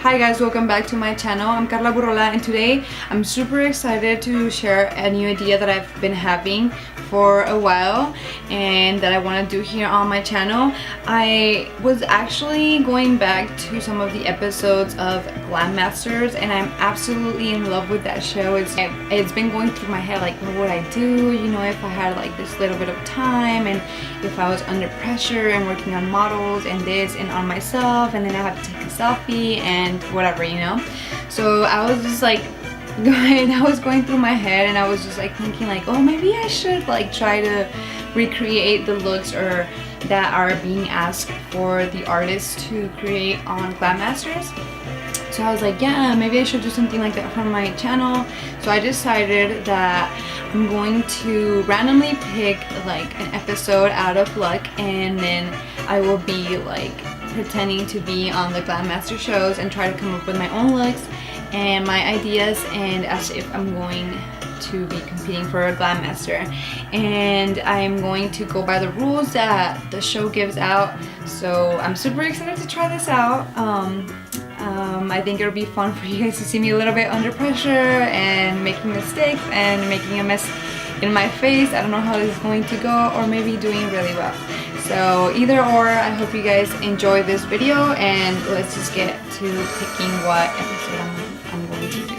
Hi guys, welcome back to my channel. I'm Carla Burrola and today I'm super excited to share a new idea that I've been having for a while and that I want to do here on my channel. I was actually going back to some of the episodes of Glam Masters and I'm absolutely in love with that show. It's been going through my head like what would I do, you know, if I had like this little bit of time and if I was under pressure and working on models and this and on myself and then I have to take a selfie and whatever, you know. So I was just like I was going through my head and I was just like thinking like, oh, maybe I should like try to recreate the looks or that are being asked for the artists to create on Glam Masters. So I was like, yeah, maybe I should do something like that for my channel. So I decided that I'm going to randomly pick like an episode out of luck and then I will be like pretending to be on the Glam Master shows and try to come up with my own looks and my ideas and as if I'm going to be competing for a Glam Master, and I'm going to go by the rules that the show gives out. So I'm super excited to try this out. I think it'll be fun for you guys to see me a little bit under pressure and making mistakes and making a mess in my face. I don't know how this is going to go, or maybe doing really well. So either or, I hope you guys enjoy this video and let's just get to picking what episode I'm going to do.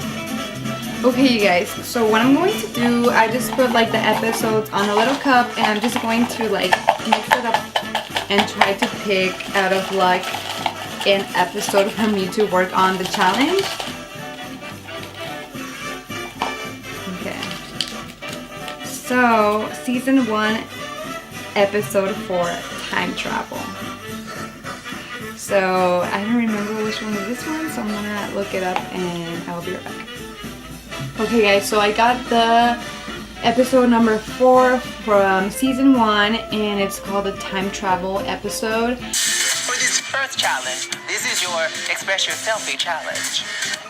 Okay you guys, so what I'm going to do, I just put like the episodes on a little cup and I'm just going to like mix it up and try to pick out of luck an episode for me to work on the challenge. Okay, so season 1 episode 4, time travel. So I don't remember which one is this one, so I'm gonna look it up and I'll be right back. Okay guys, so I got the episode number 4 from season 1 and it's called the time travel episode. For this first challenge, this is your Express Your Selfie challenge.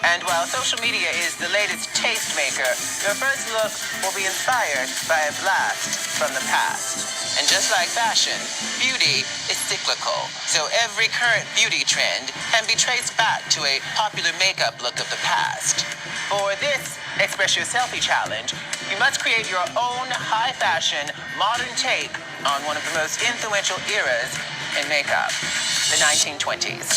And while social media is the latest tastemaker, your first look will be inspired by a blast from the past. And just like fashion, beauty is cyclical. So every current beauty trend can be traced back to a popular makeup look of the past. For this Express Your Selfie challenge, you must create your own high fashion, modern take on one of the most influential eras in makeup, the 1920s.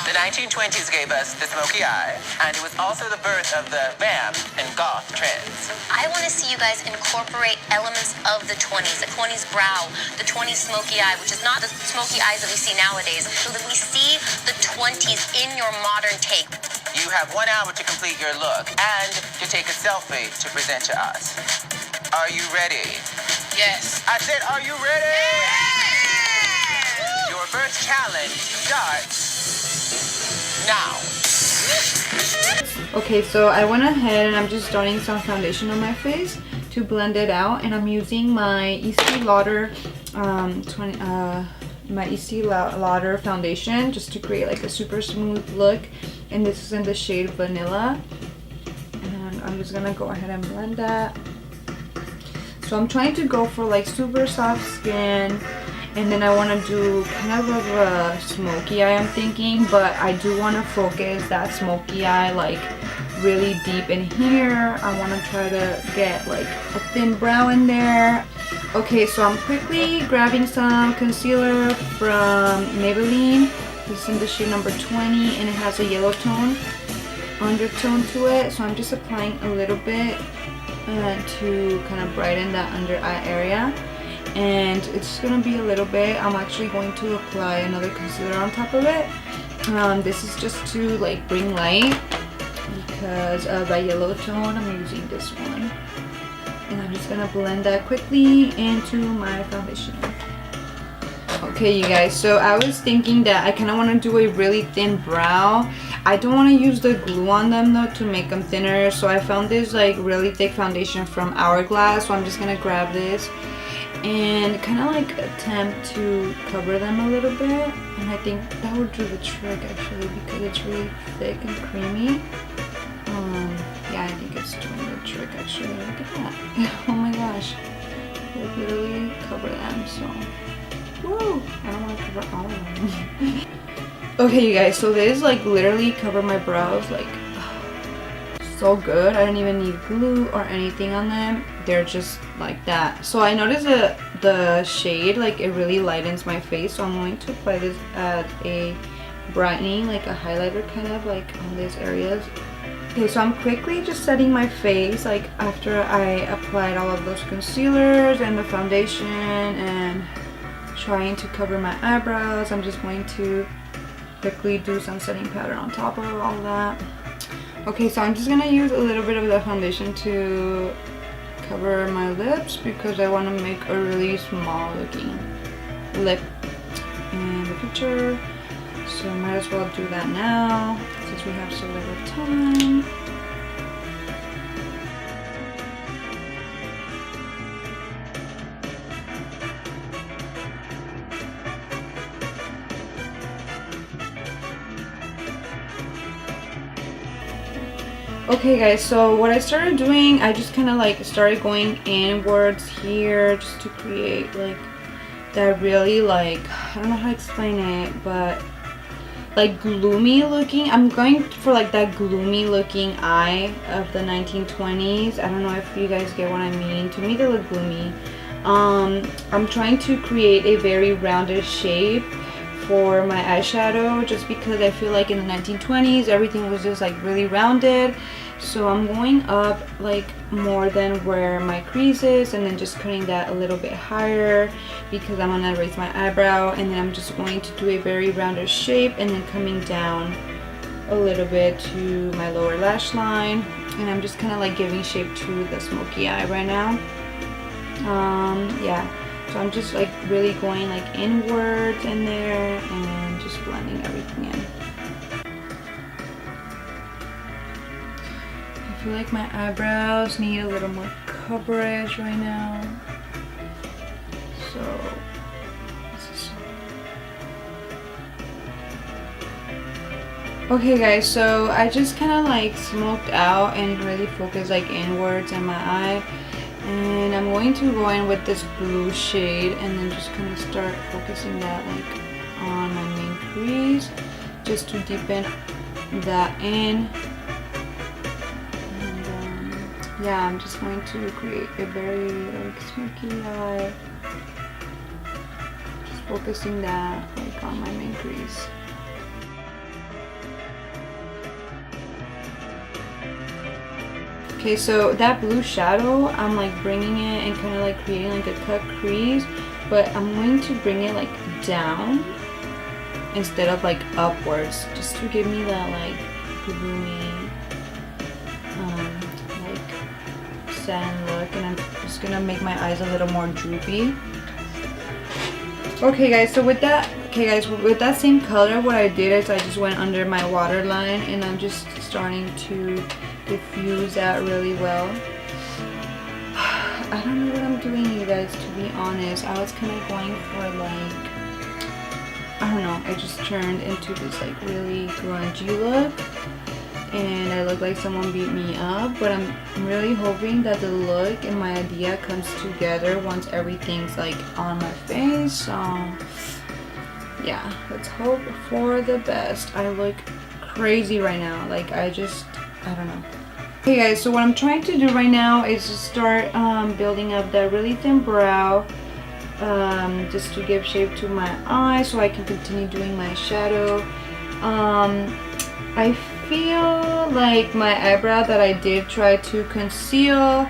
The 1920s gave us the smoky eye, and it was also the birth of the vamp and goth trends. I want to see you guys incorporate elements of the 20s, the 20s brow, the 20s smoky eye, which is not the smoky eyes that we see nowadays, so that we see the 20s in your modern take. You have 1 hour to complete your look and to take a selfie to present to us. Are you ready? Yes. I said, are you ready? Yeah! Your first challenge starts now. Okay, so I went ahead and I'm just starting some foundation on my face to blend it out, and I'm using my Estee Lauder Lauder foundation just to create like a super smooth look, and this is in the shade Vanilla, and I'm just gonna go ahead and blend that. So I'm trying to go for like super soft skin, and then I want to do kind of a smoky eye, I'm thinking, but I do want to focus that smoky eye like really deep in here. I want to try to get like a thin brow in there. Okay, so I'm quickly grabbing some concealer from Maybelline. This is in the shade number 20 and it has a yellow tone undertone to it, so I'm just applying a little bit to kind of brighten that under eye area, and it's gonna be a little bit. I'm actually going to apply another concealer on top of it. This is just to like bring light because of that yellow tone. I'm using this one, and I'm just gonna blend that quickly into my foundation. Okay you guys, so I was thinking that I kind of want to do a really thin brow. I don't want to use the glue on them though to make them thinner, so I found this like really thick foundation from Hourglass, so I'm just gonna grab this and kind of like attempt to cover them a little bit, and I think that would do the trick actually because it's really thick and creamy. Yeah, I think it's doing the trick actually. Look at that. Oh my gosh, like literally cover them. So woo! I don't want to cover all of them. Okay, you guys, so this like literally covered my brows like so good. I don't even need glue or anything on them. They're just like that. So I noticed that the shade, like it really lightens my face, so I'm going to apply this as a brightening, like a highlighter kind of like on these areas. Okay, so I'm quickly just setting my face like after I applied all of those concealers and the foundation and trying to cover my eyebrows. I'm just going to quickly do some setting powder on top of all that. Okay, so I'm just gonna use a little bit of the foundation to cover my lips because I want to make a really small looking lip in the picture. So I might as well do that now since we have so little time. Okay guys, so what I started doing, I just kind of like started going inwards here just to create like that really like, I don't know how to explain it, but like gloomy looking. I'm going for like that gloomy looking eye of the 1920s. I don't know if you guys get what I mean. To me they look gloomy. I'm trying to create a very rounded shape for my eyeshadow just because I feel like in the 1920s everything was just like really rounded. So I'm going up like more than where my crease is and then just cutting that a little bit higher because I'm gonna raise my eyebrow, and then I'm just going to do a very rounded shape and then coming down a little bit to my lower lash line, and I'm just kind of like giving shape to the smoky eye right now. Yeah, so I'm just like really going like inwards in there and just blending everything in. I feel like my eyebrows need a little more coverage right now. So okay guys, so I just kind of like smoked out and really focused like inwards in my eye, and I'm going to go in with this blue shade and then just kind of start focusing that like on my main crease just to deepen that in. Yeah, I'm just going to create a very like smoky eye, just focusing that like on my main crease. Okay, so that blue shadow, I'm like bringing it and kind of like creating like a cut crease, but I'm going to bring it like down instead of like upwards, just to give me that like gloomy look, and I'm just gonna make my eyes a little more droopy. Okay guys, so with that same color, what I did is I just went under my waterline and I'm just starting to diffuse that really well. I don't know what I'm doing, you guys, to be honest. I was kind of going for like, I don't know, it just turned into this like really grungy look and I look like someone beat me up, but I'm really hoping that the look and my idea comes together once everything's like on my face. So yeah, let's hope for the best. I look crazy right now, like I don't know. Okay guys, so what I'm trying to do right now is just start building up that really thin brow, just to give shape to my eye so I can continue doing my shadow. I feel like my eyebrow that I did try to conceal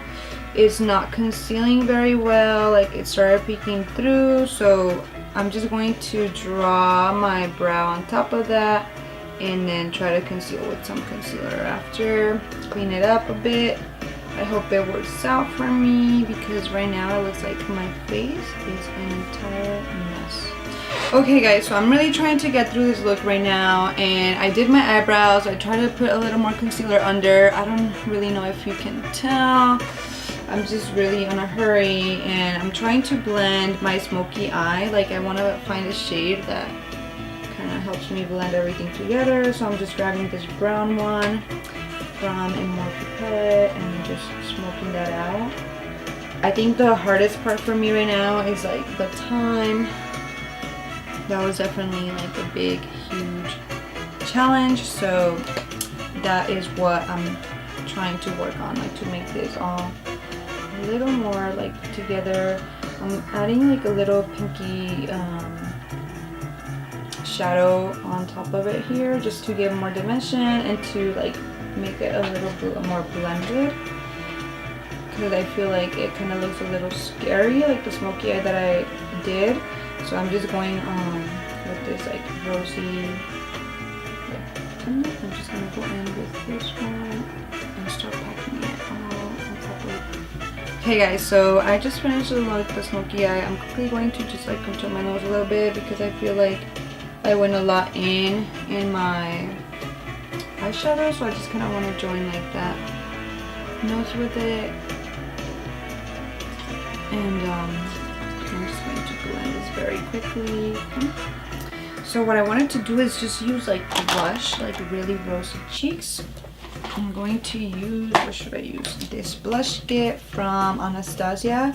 is not concealing very well, like it started peeking through, so I'm just going to draw my brow on top of that and then try to conceal with some concealer after, clean it up a bit. I hope it works out for me because right now it looks like my face is an entire mess. Okay guys, so I'm really trying to get through this look right now, and I did my eyebrows. I tried to put a little more concealer under. I don't really know if you can tell. I'm just really in a hurry and I'm trying to blend my smoky eye. Like I want to find a shade that kind of helps me blend everything together. So I'm just grabbing this brown one from a Morphe palette and just smoking that out. I think the hardest part for me right now is like the time. That was definitely like a big, huge challenge, so that is what I'm trying to work on, like to make this all a little more like together. I'm adding like a little pinky shadow on top of it here just to give more dimension and to like make it a little bit more blended, because I feel like it kind of looks a little scary, like the smoky eye that I did. So I'm just going with this like rosy, I'm just gonna go in with this one and start packing it all on top of. Okay guys, so I just finished the look, the smoky eye. I'm quickly going to just like contour my nose a little bit because I feel like I went a lot in my eyeshadow, so I just kind of want to join like that nose with it. And I'm just going to blend this very quickly. So what I wanted to do is just use like blush, like really rosy cheeks. I'm going to use, what should I use? This blush kit from Anastasia.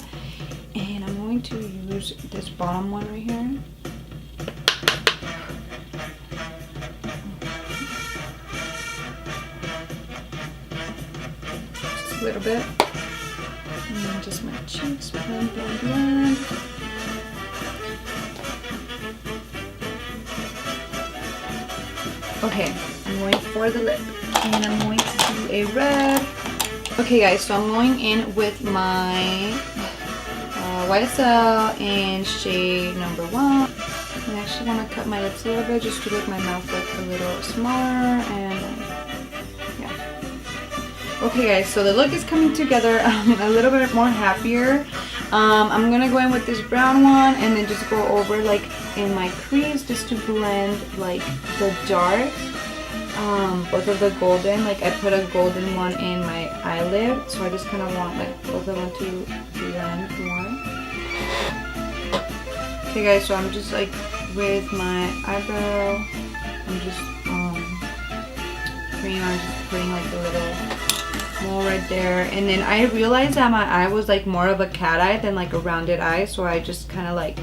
And I'm going to use this bottom one right here. Just a little bit. And then just my cheeks, blend, blend, blend. Okay, I'm going for the lip, and I'm going to do a red. Okay guys, so I'm going in with my YSL in shade number 1. I actually want to cut my lips a little bit just to make my mouth look a little smaller, and yeah. Okay guys, so the look is coming together. I'm a little bit more happier. I'm gonna go in with this brown one and then just go over like in my crease just to blend like the dark, both of the golden. Like I put a golden one in my eyelid, so I just kind of want like both of them to blend more. Okay guys, so I'm just like with my eyebrow, I'm just putting like a little mole right there, and then I realized that my eye was like more of a cat eye than like a rounded eye, so I just kind of like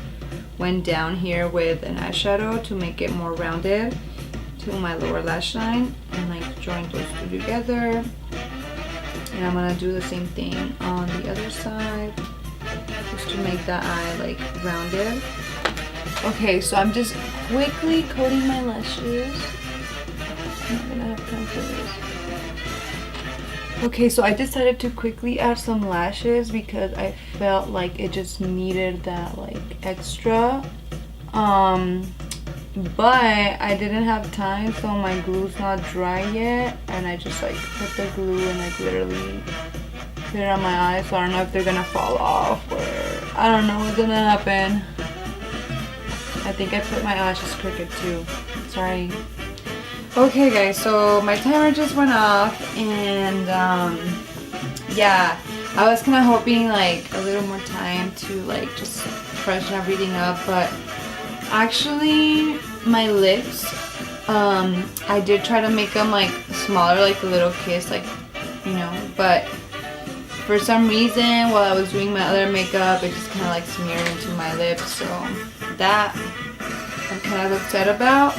went down here with an eyeshadow to make it more rounded to my lower lash line, and like join those two together. And I'm gonna do the same thing on the other side just to make that eye like rounded. Okay, so I'm just quickly coating my lashes. I'm not gonna have time for this. Okay, so I decided to quickly add some lashes because I felt like it just needed that like extra. But I didn't have time, so my glue's not dry yet, and I just like put the glue and like literally put it on my eyes. So I don't know if they're gonna fall off, or I don't know what's gonna happen. I think I put my lashes crooked too. Sorry. Okay guys, so my timer just went off, and yeah, I was kind of hoping like a little more time to like just freshen everything up, but actually my lips, I did try to make them like smaller, like a little kiss, like, you know, but for some reason while I was doing my other makeup, it just kind of like smeared into my lips, so that I'm kind of upset about.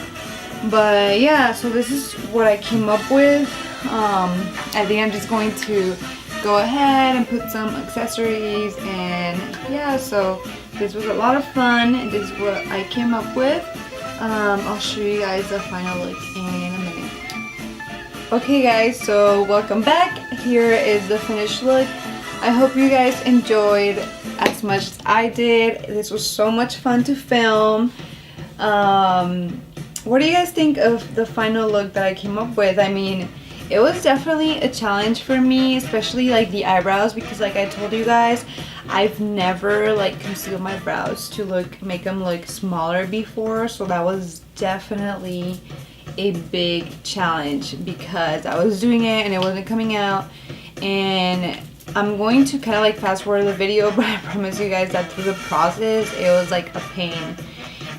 But yeah, so this is what I came up with. I think I'm just going to go ahead and put some accessories, and yeah, so this was a lot of fun. This is what I came up with. I'll show you guys the final look in a minute. Okay guys, so welcome back. Here is the finished look. I hope you guys enjoyed as much as I did. This was so much fun to film. What do you guys think of the final look that I came up with? I mean, it was definitely a challenge for me, especially like the eyebrows, because like I told you guys, I've never like concealed my brows to make them look smaller before, so that was definitely a big challenge because I was doing it and it wasn't coming out. And I'm going to kind of like fast forward the video, but I promise you guys that through the process it was like a pain.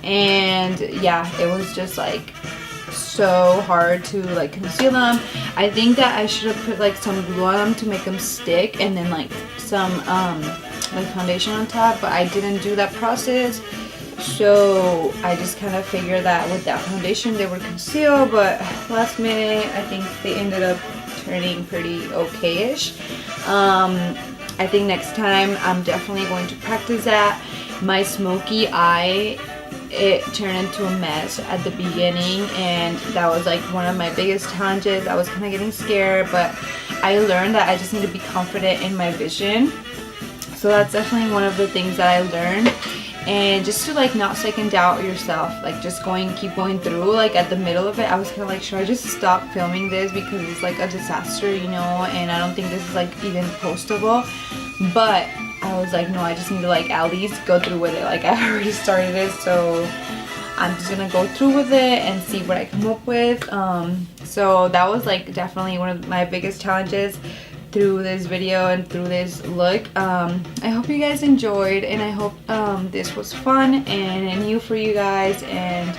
And yeah, it was just like so hard to like conceal them. I think that I should have put like some glue on them to make them stick, and then like some like foundation on top, but I didn't do that process. So I just kind of figured that with that foundation they would conceal, but last minute I think they ended up turning pretty okay-ish. I think next time I'm definitely going to practice that. My smoky eye, it turned into a mess at the beginning, and that was like one of my biggest challenges. I was kind of getting scared, but I learned that I just need to be confident in my vision. So that's definitely one of the things that I learned. And just to like not second doubt yourself, like just keep going through. Like at the middle of it, I was kind of like, should I just stop filming this because it's like a disaster, you know, and I don't think this is like even postable. But I was like, no, I just need to like at least go through with it. Like I already started it, so I'm just gonna go through with it and see what I come up with. So that was like definitely one of my biggest challenges through this video and through this look. I hope you guys enjoyed, and I hope this was fun and new for you guys, and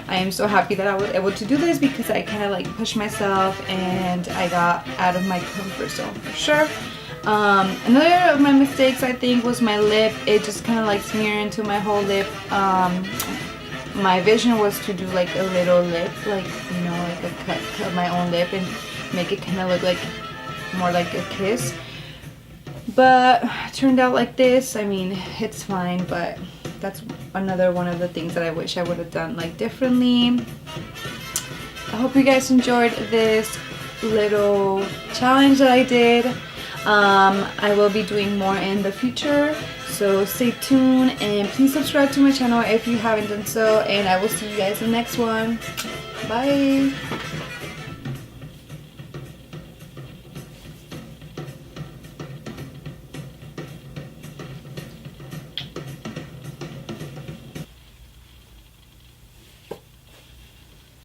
I am so happy that I was able to do this because I kind of like pushed myself and I got out of my comfort zone for sure. Another of my mistakes I think was my lip. It just kind of like smeared into my whole lip. My vision was to do like a little lip, like, you know, like a cut of my own lip and make it kind of look like more like a kiss, but it turned out like this. I mean, it's fine, but that's another one of the things that I wish I would have done like differently. I hope you guys enjoyed this little challenge that I did. I will be doing more in the future, so stay tuned and please subscribe to my channel if you haven't done so, and I will see you guys in the next one. Bye.